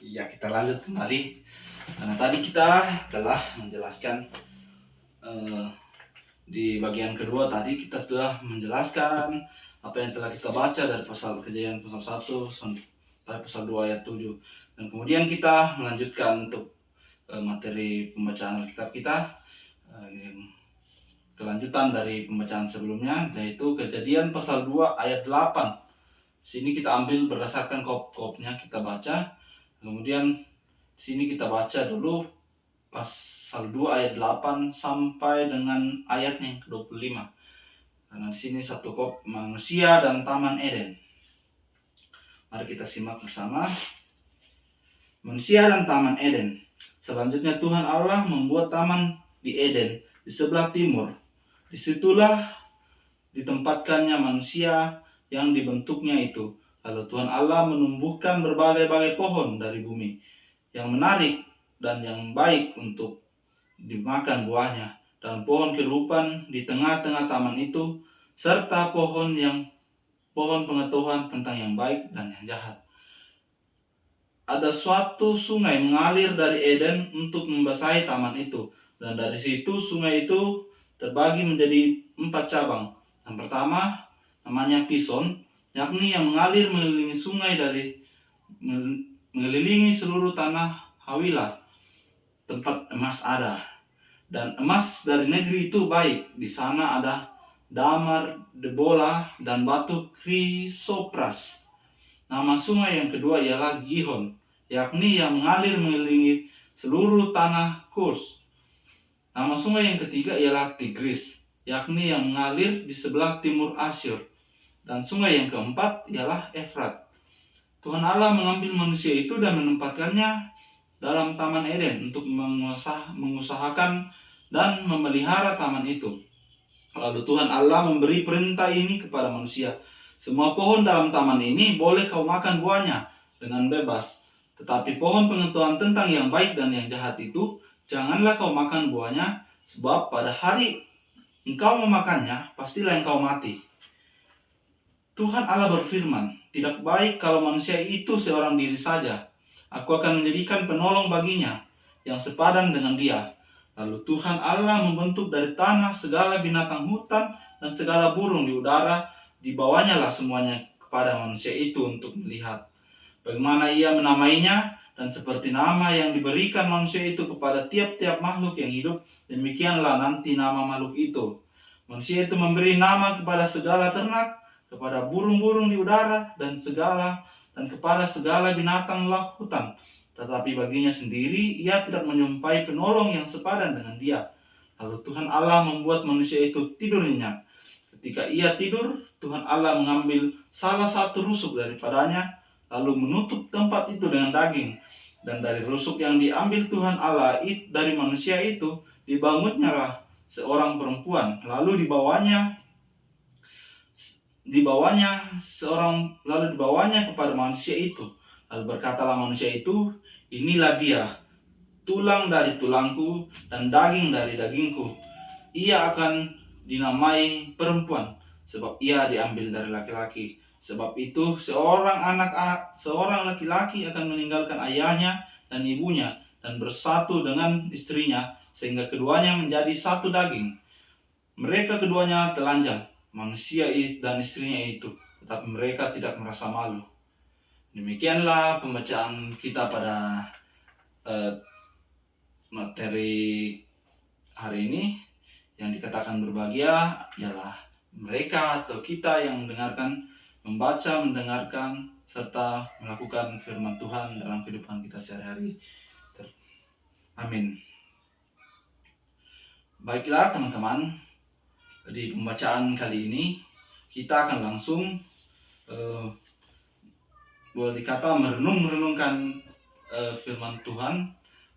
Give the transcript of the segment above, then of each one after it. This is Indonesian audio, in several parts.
Ya, kita lanjut kembali. Karena tadi kita telah menjelaskan di bagian kedua tadi kita sudah menjelaskan apa yang telah kita baca dari pasal Kejadian pasal 1 sampai pasal 2 ayat 7. Dan kemudian kita melanjutkan untuk materi pembacaan Alkitab kita, kelanjutan dari pembacaan sebelumnya, yaitu Kejadian pasal 2 ayat 8. Sini kita ambil berdasarkan kop-kopnya kita baca. Kemudian sini kita baca dulu pasal 2 ayat 8 sampai dengan ayatnya yang ke-25. Karena di sini satu kop manusia dan Taman Eden. Mari kita simak bersama. Manusia dan Taman Eden. Selanjutnya Tuhan Allah membuat taman di Eden di sebelah timur. Disitulah ditempatkannya manusia yang dibentuknya itu. Lalu Tuhan Allah menumbuhkan berbagai-bagai pohon dari bumi yang menarik dan yang baik untuk dimakan buahnya, dan pohon kehidupan di tengah-tengah taman itu, serta pohon pengetahuan tentang yang baik dan yang jahat. Ada suatu sungai mengalir dari Eden untuk membasahi taman itu, dan dari situ sungai itu terbagi menjadi 4 cabang. Yang pertama namanya Pison, yakni yang mengalir mengelilingi seluruh tanah Hawilah, tempat emas ada. Dan emas dari negeri itu baik. Di sana ada damar, debola, dan batu krisopras. Nama sungai yang kedua ialah Gihon, yakni yang mengalir mengelilingi seluruh tanah Kurs. Nama sungai yang ketiga ialah Tigris, yakni yang mengalir di sebelah timur Asyur. Dan sungai yang keempat ialah Efrat. Tuhan Allah mengambil manusia itu dan menempatkannya dalam Taman Eden untuk mengusahakan dan memelihara taman itu. Lalu Tuhan Allah memberi perintah ini kepada manusia. Semua pohon dalam taman ini boleh kau makan buahnya dengan bebas. Tetapi pohon pengetahuan tentang yang baik dan yang jahat itu, janganlah kau makan buahnya, sebab pada hari engkau memakannya, pastilah engkau mati. Tuhan Allah berfirman, tidak baik kalau manusia itu seorang diri saja. Aku akan menjadikan penolong baginya, yang sepadan dengan dia. Lalu Tuhan Allah membentuk dari tanah segala binatang hutan dan segala burung di udara, dibawanya lah semuanya kepada manusia itu untuk melihat bagaimana ia menamainya, dan seperti nama yang diberikan manusia itu kepada tiap-tiap makhluk yang hidup, demikianlah nanti nama makhluk itu. Manusia itu memberi nama kepada segala ternak, kepada burung-burung di udara, dan kepada segala binatang lautan. Tetapi baginya sendiri ia tidak menyumpai penolong yang sepadan dengan dia. Lalu Tuhan Allah membuat manusia itu tidur nyenyak. Ketika ia tidur, Tuhan Allah mengambil salah satu rusuk daripadanya, lalu menutup tempat itu dengan daging. Dan dari rusuk yang diambil Tuhan Allah dari manusia itu, dibangunnyalah seorang perempuan. Lalu dibawanya kepada manusia itu. Lalu berkatalah manusia itu, inilah dia, tulang dari tulangku dan daging dari dagingku. Ia akan dinamai perempuan, sebab ia diambil dari laki-laki. Sebab itu seorang laki-laki akan meninggalkan ayahnya dan ibunya dan bersatu dengan istrinya, sehingga keduanya menjadi satu daging. Mereka keduanya telanjang, manusia dan istrinya itu, tetapi mereka tidak merasa malu. Demikianlah pembacaan kita pada materi hari ini. Yang dikatakan berbahagia ialah mereka atau kita yang membaca, mendengarkan, serta melakukan firman Tuhan dalam kehidupan kita sehari-hari. Amin. Baiklah teman-teman, di pembacaan kali ini kita akan langsung boleh dikata merenungkan firman Tuhan,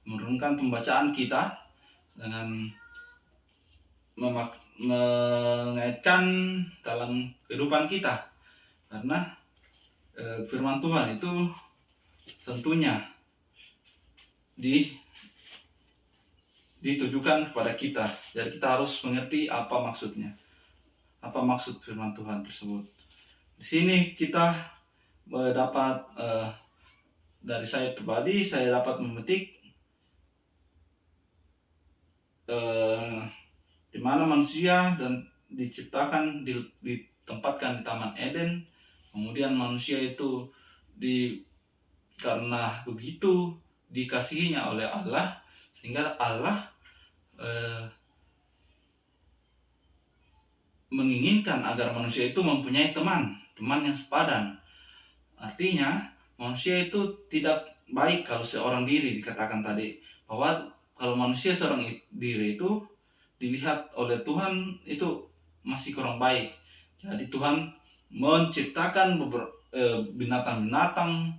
merenungkan pembacaan kita dengan mengaitkan dalam kehidupan kita. Karena firman Tuhan itu tentunya ditujukan kepada kita. Jadi kita harus mengerti apa maksudnya. Apa maksud firman Tuhan tersebut. Di sini kita dapat dari saya pribadi, saya dapat memetik di mana manusia dan diciptakan ditempatkan di Taman Eden. Kemudian manusia itu karena begitu dikasihinya oleh Allah, sehingga Allah menginginkan agar manusia itu mempunyai teman yang sepadan. Artinya manusia itu tidak baik kalau seorang diri, dikatakan tadi bahwa kalau manusia seorang diri itu dilihat oleh Tuhan itu masih kurang baik. Jadi Tuhan menciptakan binatang-binatang,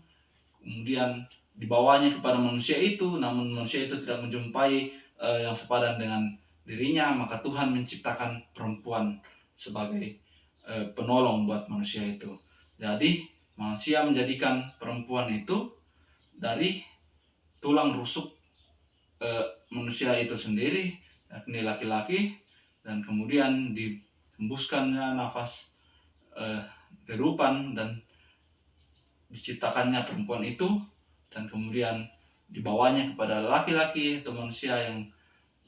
kemudian dibawanya kepada manusia itu, namun manusia itu tidak menjumpai yang sepadan dengan dirinya, maka Tuhan menciptakan perempuan sebagai penolong buat manusia itu. Jadi manusia menjadikan perempuan itu dari tulang rusuk manusia itu sendiri, yakni laki-laki, dan kemudian dihembuskannya nafas kehidupan dan diciptakannya perempuan itu, dan kemudian dibawanya kepada laki-laki atau manusia yang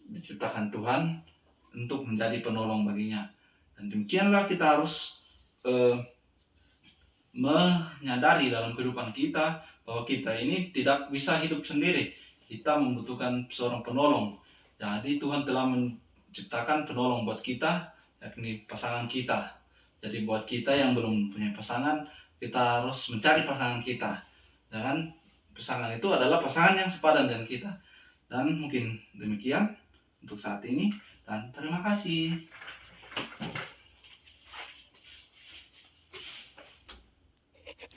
diciptakan Tuhan untuk menjadi penolong baginya. Dan demikianlah kita harus menyadari dalam kehidupan kita bahwa kita ini tidak bisa hidup sendiri. Kita membutuhkan seorang penolong. Jadi Tuhan telah menciptakan penolong buat kita, yakni pasangan kita. Jadi buat kita yang belum punya pasangan, kita harus mencari pasangan kita. Dan pasangan itu adalah pasangan yang sepadan dengan kita. Dan mungkin demikian untuk saat ini, dan terima kasih.